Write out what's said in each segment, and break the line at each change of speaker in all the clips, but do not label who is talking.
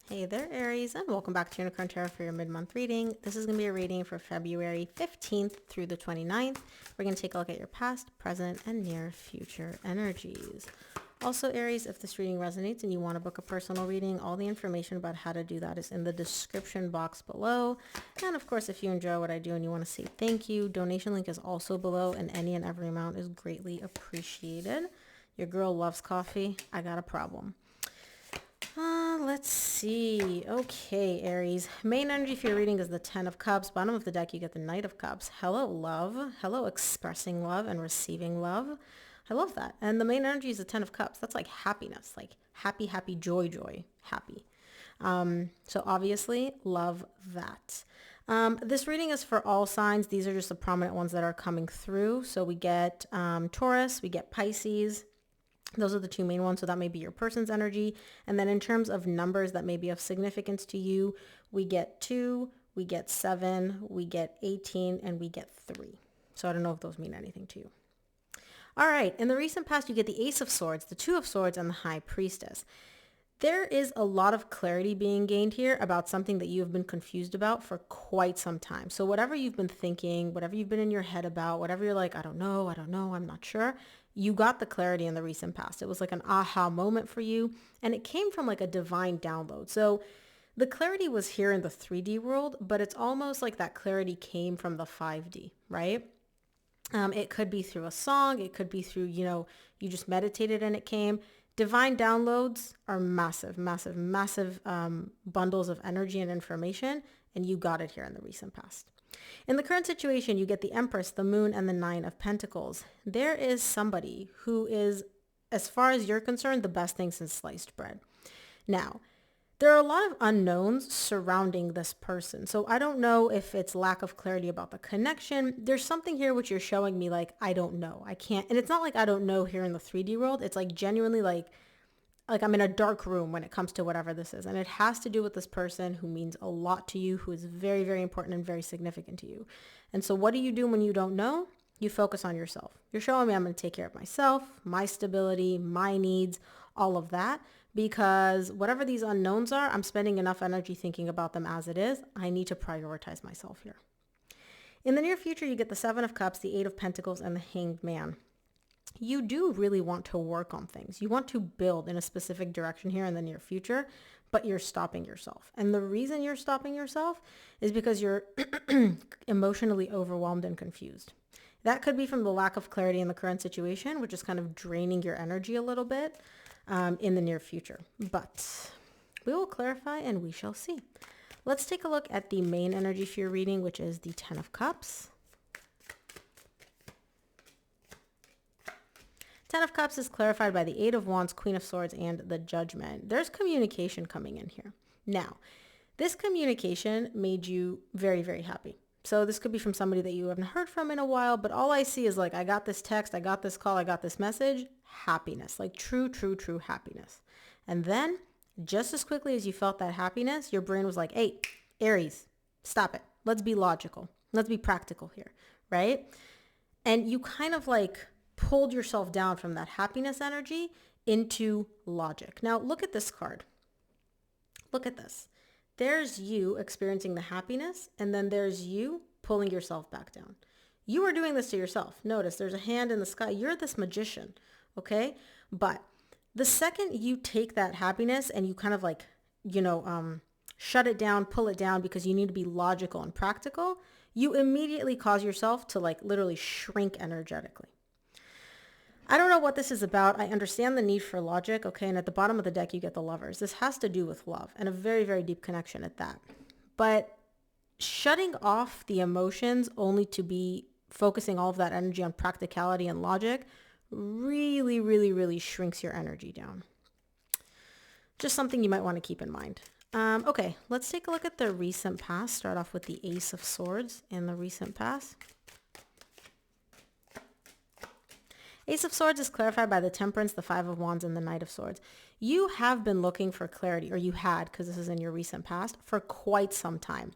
Hey there, Aries, and welcome back to Unicorn Tarot for your mid-month reading. This is going to be a reading for February 15th through the 29th. We're going to take a look at your past, present, and near future energies. Also, Aries, if this reading resonates and you want to book a personal reading, all the information about how to do that is in the description box below. And of course, if you enjoy what I do and you want to say thank you, donation link is also below, and any and every amount is greatly appreciated. Your girl loves coffee. I got a problem. Let's see. Okay, Aries. Main energy for your reading is the Ten of Cups. Bottom of the deck, you get the Knight of Cups. Hello, love. Hello, expressing love and receiving love. I love that. And the main energy is the Ten of Cups. That's like happiness, like happy, happy, joy, joy, happy. So obviously, love that. This reading is for all signs. These are just the prominent ones that are coming through. So we get Taurus, we get Pisces. Those are the two main ones, so that may be your person's energy. And then in terms of numbers that may be of significance to you, we get 2, we get 7, we get 18, and we get 3. So I don't know if those mean anything to you. All right, in the recent past, you get the Ace of Swords, the Two of Swords, and the High Priestess. There is a lot of clarity being gained here about something that you have been confused about for quite some time. So whatever you've been thinking, whatever you've been in your head about, whatever you're like, I don't know, I'm not sure, you got the clarity in the recent past. It was like an aha moment for you, and it came from like a divine download. So the clarity was here in the 3D world, but it's almost like that clarity came from the 5D, right? It could be through a song. It could be through, you just meditated and it came. Divine downloads are massive, massive, massive bundles of energy and information, and you got it here in the recent past. In the current situation, you get the Empress, the Moon, and the Nine of Pentacles. There is somebody who is, as far as you're concerned, the best thing since sliced bread. Now, there are a lot of unknowns surrounding this person. So I don't know if it's lack of clarity about the connection. There's something here which you're showing me like, I don't know. I can't. And it's not like I don't know here in the 3D world. It's like genuinely like I'm in a dark room when it comes to whatever this is. And it has to do with this person who means a lot to you, who is very, very important and very significant to you. And so what do you do when you don't know? You focus on yourself. You're showing me I'm going to take care of myself, my stability, my needs, all of that. Because whatever these unknowns are, I'm spending enough energy thinking about them as it is. I need to prioritize myself here. In the near future, you get the Seven of Cups, the Eight of Pentacles, and the Hanged Man. You do really want to work on things. You want to build in a specific direction here in the near future, but you're stopping yourself. And the reason you're stopping yourself is because you're emotionally overwhelmed and confused. That could be from the lack of clarity in the current situation, which is kind of draining your energy a little bit in the near future. But we will clarify and we shall see. Let's take a look at the main energy for your reading, which is the Ten of Cups. Ten of Cups is clarified by the Eight of Wands, Queen of Swords, and the Judgment. There's communication coming in here. Now, this communication made you very, very happy. So this could be from somebody that you haven't heard from in a while, but all I see is like, I got this text, I got this call, I got this message, happiness, like true, true, true happiness. And then just as quickly as you felt that happiness, your brain was like, hey, Aries, stop it. Let's be logical. Let's be practical here, right? And you kind of like pulled yourself down from that happiness energy into logic. Now look at this card. Look at this. There's you experiencing the happiness, and then there's you pulling yourself back down. You are doing this to yourself. Notice there's a hand in the sky. You're this magician, okay? But the second you take that happiness and you kind of like, shut it down, pull it down because you need to be logical and practical, you immediately cause yourself to like literally shrink energetically. I don't know what this is about. I understand the need for logic, okay? And at the bottom of the deck, you get the Lovers. This has to do with love and a very, very deep connection at that. But shutting off the emotions only to be focusing all of that energy on practicality and logic really, really, really shrinks your energy down. Just something you might want to keep in mind. Okay, let's take a look at the recent past. Start off with the Ace of Swords in the recent past. Ace of Swords is clarified by the Temperance, the Five of Wands, and the Knight of Swords. You have been looking for clarity, or you had, because this is in your recent past, for quite some time.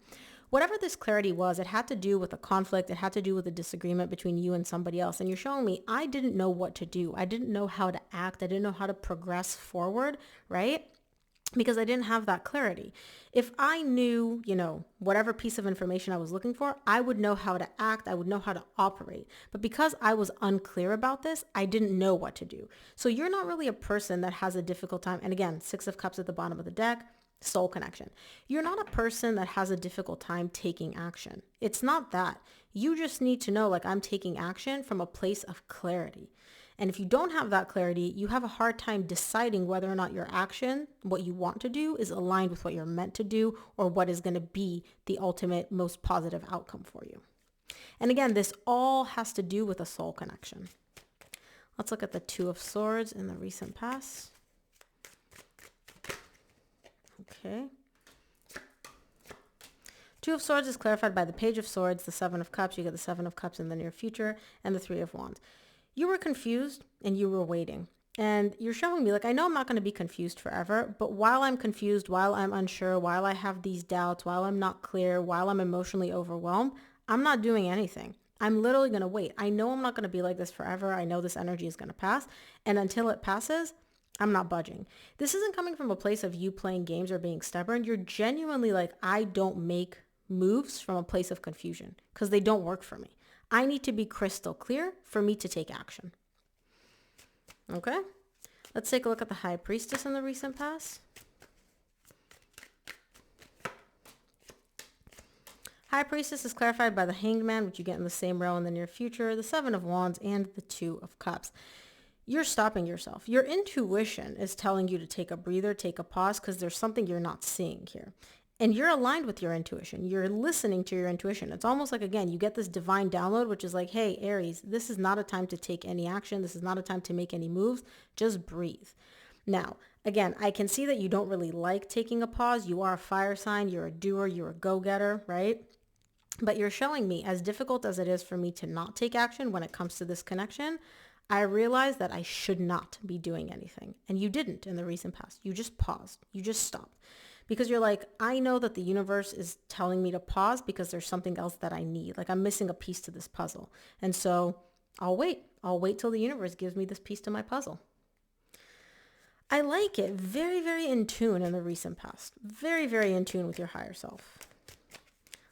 Whatever this clarity was, it had to do with a conflict. It had to do with a disagreement between you and somebody else. And you're showing me, I didn't know what to do. I didn't know how to act. I didn't know how to progress forward, right? because I didn't have that clarity. If I knew, whatever piece of information I was looking for, I would know how to act. I would know how to operate. But because I was unclear about this, I didn't know what to do. So you're not really a person that has a difficult time. And again, 6 of Cups at the bottom of the deck, soul connection. You're not a person that has a difficult time taking action. It's not that. You just need to know, like, I'm taking action from a place of clarity. And if you don't have that clarity, you have a hard time deciding whether or not your action, what you want to do, is aligned with what you're meant to do or what is going to be the ultimate, most positive outcome for you. And again, this all has to do with a soul connection. Let's look at the 2 of Swords in the recent past. Okay. 2 of Swords is clarified by the Page of Swords, the 7 of Cups. You get the 7 of Cups in the near future, and the 3 of Wands. You were confused and you were waiting. And you're showing me, like, I know I'm not going to be confused forever, but while I'm confused, while I'm unsure, while I have these doubts, while I'm not clear, while I'm emotionally overwhelmed, I'm not doing anything. I'm literally going to wait. I know I'm not going to be like this forever. I know this energy is going to pass. And until it passes, I'm not budging. This isn't coming from a place of you playing games or being stubborn. You're genuinely like, I don't make moves from a place of confusion because they don't work for me. I need to be crystal clear for me to take action. Okay, let's take a look at the High Priestess in the recent past. High Priestess is clarified by the Hanged Man, which you get in the same row in the near future, the 7 of Wands, and the 2 of Cups. You're stopping yourself. Your intuition is telling you to take a breather, take a pause, because there's something you're not seeing here. And you're aligned with your intuition. You're listening to your intuition. It's almost like, again, you get this divine download, which is like, hey, Aries, this is not a time to take any action. This is not a time to make any moves. Just breathe. Now, again, I can see that you don't really like taking a pause. You are a fire sign. You're a doer. You're a go-getter, right? But you're showing me, as difficult as it is for me to not take action when it comes to this connection, I realize that I should not be doing anything. And you didn't in the recent past. You just paused. You just stopped. Because you're like, I know that the universe is telling me to pause because there's something else that I need. Like, I'm missing a piece to this puzzle. And so I'll wait. I'll wait till the universe gives me this piece to my puzzle. I like it. Very, very in tune in the recent past. Very, very in tune with your higher self.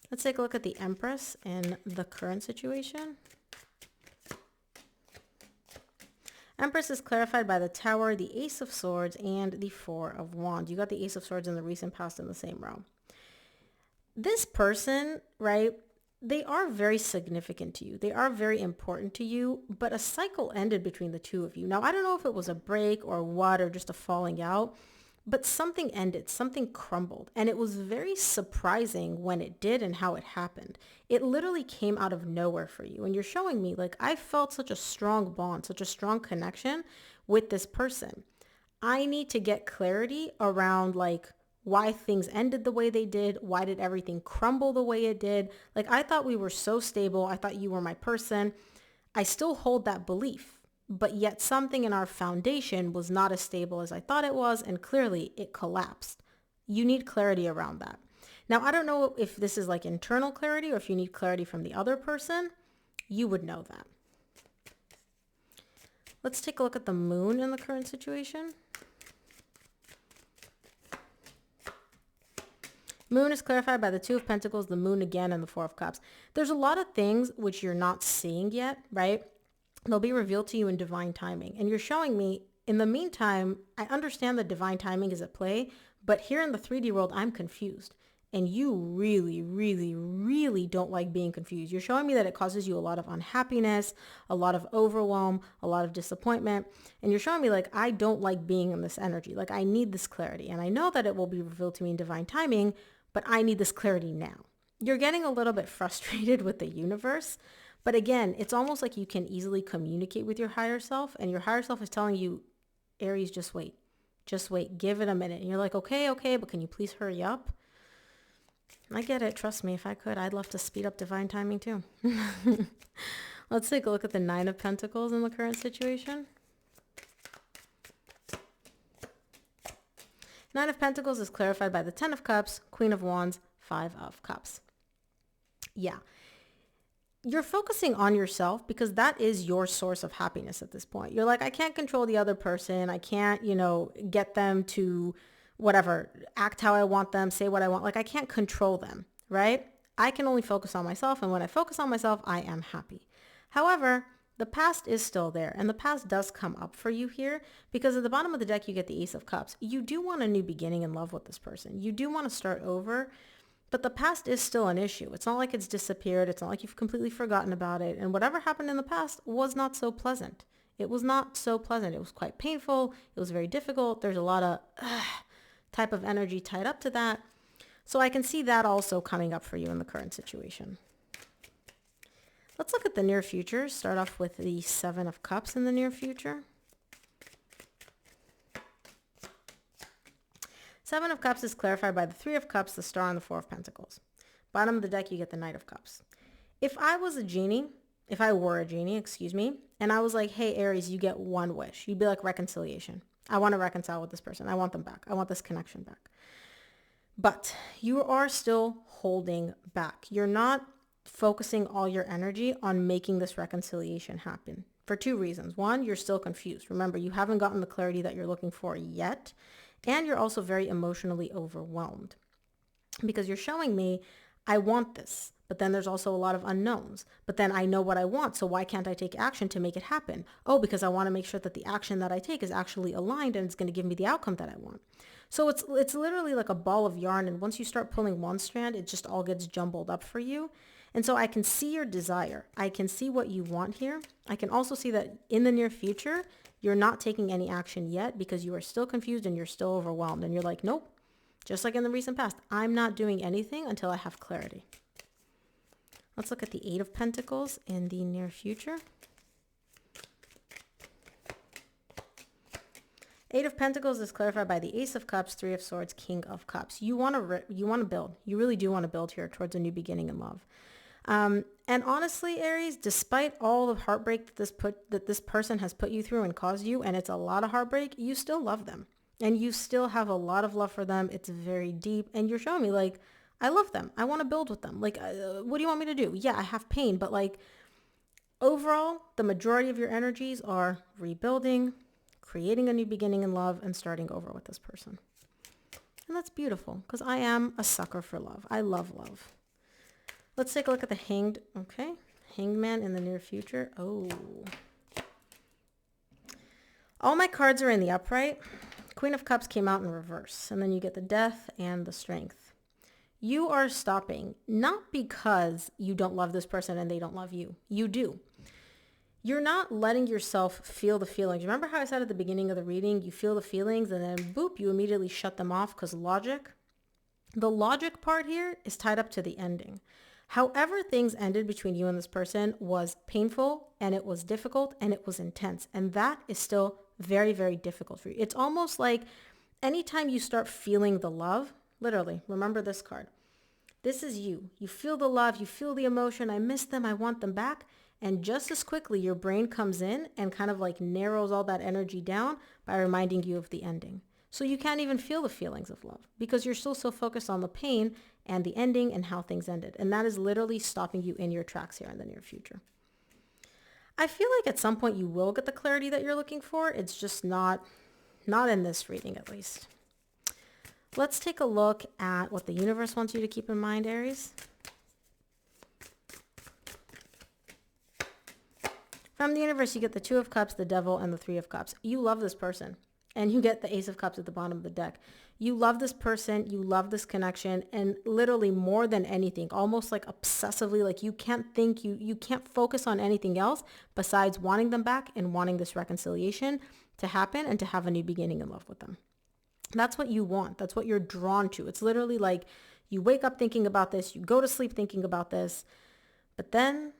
Let's take a look at the Empress in the current situation. Empress is clarified by the Tower, the Ace of Swords, and the 4 of Wands. You got the Ace of Swords in the recent past in the same row. This person, right, they are very significant to you. They are very important to you, but a cycle ended between the two of you. Now, I don't know if it was a break or what or just a falling out, but something ended, something crumbled, and it was very surprising when it did and how it happened. It literally came out of nowhere for you, and you're showing me, like, I felt such a strong bond, such a strong connection with this person. I need to get clarity around, like, why things ended the way they did. Why did everything crumble the way it did? Like, I thought we were so stable. I thought you were my person. I still hold that belief. But yet something in our foundation was not as stable as I thought it was, and clearly it collapsed. You need clarity around that. Now, I don't know if this is like internal clarity or if you need clarity from the other person. You would know that. Let's take a look at the Moon in the current situation. Moon is clarified by the 2 of Pentacles, the Moon again, and the 4 of Cups. There's a lot of things which you're not seeing yet, right? They'll be revealed to you in divine timing. And you're showing me, in the meantime, I understand that divine timing is at play, but here in the 3D world, I'm confused. And you really, really, really don't like being confused. You're showing me that it causes you a lot of unhappiness, a lot of overwhelm, a lot of disappointment. And you're showing me, like, I don't like being in this energy. Like, I need this clarity. And I know that it will be revealed to me in divine timing, but I need this clarity now. You're getting a little bit frustrated with the universe. But again, it's almost like you can easily communicate with your higher self, and your higher self is telling you, Aries, just wait. Just wait. Give it a minute. And you're like, okay, but can you please hurry up? I get it. Trust me. If I could, I'd love to speed up divine timing too. Let's take a look at the 9 of Pentacles in the current situation. 9 of Pentacles is clarified by the 10 of Cups, Queen of Wands, 5 of Cups. Yeah. You're focusing on yourself because that is your source of happiness at this point. You're like, I can't control the other person. I can't, get them to whatever, act how I want them, say what I want. Like I can't control them, right? I can only focus on myself. And when I focus on myself, I am happy. However, the past is still there, and the past does come up for you here because at the bottom of the deck, you get the Ace of Cups. You do want a new beginning in love with this person. You do want to start over, but the past is still an issue. It's not like it's disappeared. It's not like you've completely forgotten about it. And whatever happened in the past was not so pleasant. It was not so pleasant. It was quite painful. It was very difficult. There's a lot of type of energy tied up to that. So I can see that also coming up for you in the current situation. Let's look at the near future. Start off with the Seven of Cups in the near future. Seven of Cups is clarified by the Three of Cups, the Star, and the Four of Pentacles. Bottom of the deck, you get the Knight of Cups. If I were a genie, and I was like, hey, Aries, you get one wish. You'd be like, reconciliation. I want to reconcile with this person. I want them back. I want this connection back. But you are still holding back. You're not focusing all your energy on making this reconciliation happen for two reasons. One, you're still confused. Remember, you haven't gotten the clarity that you're looking for yet. And you're also very emotionally overwhelmed because you're showing me, I want this, but then there's also a lot of unknowns. But then I know what I want. So why can't I take action to make it happen? Oh, because I want to make sure that the action that I take is actually aligned and it's going to give me the outcome that I want. So it's literally like a ball of yarn. And once you start pulling one strand, it just all gets jumbled up for you. And so I can see your desire. I can see what you want here. I can also see that in the near future, you're not taking any action yet because you are still confused and you're still overwhelmed. And you're like, nope, just like in the recent past, I'm not doing anything until I have clarity. Let's look at the Eight of Pentacles in the near future. Eight of Pentacles is clarified by the Ace of Cups, Three of Swords, King of Cups. You want to build. You really do want to build here towards a new beginning in love. And honestly, Aries, despite all the heartbreak that this person has put you through and caused you, and it's a lot of heartbreak, you still love them. And you still have a lot of love for them. It's very deep. And you're showing me like, I love them. I want to build with them. Like, what do you want me to do? Yeah, I have pain, but like overall, the majority of your energies are rebuilding, creating a new beginning in love, and starting over with this person. And that's beautiful because I am a sucker for love. I love love. Let's take a look at the Hanged. Okay. Hanged Man in the near future. Oh. All my cards are in the upright. Queen of Cups came out in reverse. And then you get the Death and the Strength. You are stopping, not because you don't love this person and they don't love you. You do. You're not letting yourself feel the feelings. Remember how I said at the beginning of the reading, you feel the feelings and then boop, you immediately shut them off because logic. The logic part here is tied up to the ending. However things ended between you and this person was painful and it was difficult and it was intense. And that is still very, very difficult for you. It's almost like anytime you start feeling the love, literally, remember this card. This is you. You feel the love, you feel the emotion. I miss them. I want them back. And just as quickly, your brain comes in and kind of like narrows all that energy down by reminding you of the ending. So you can't even feel the feelings of love because you're still so focused on the pain and the ending and how things ended. And that is literally stopping you in your tracks here in the near future. I feel like at some point you will get the clarity that you're looking for. It's just not in this reading at least. Let's take a look at what the universe wants you to keep in mind, Aries. From the universe, you get the Two of Cups, the Devil, and the Three of Cups. You love this person. And you get the Ace of Cups at the bottom of the deck. You love this person. You love this connection. And literally more than anything, almost like obsessively, like you can't think, you can't focus on anything else besides wanting them back and wanting this reconciliation to happen and to have a new beginning in love with them. That's what you want. That's what you're drawn to. It's literally like you wake up thinking about this. You go to sleep thinking about this. But then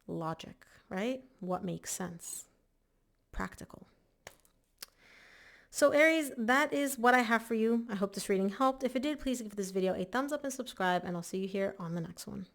logic, right? What makes sense? Practical. So Aries, that is what I have for you. I hope this reading helped. If it did, please give this video a thumbs up and subscribe, and I'll see you here on the next one.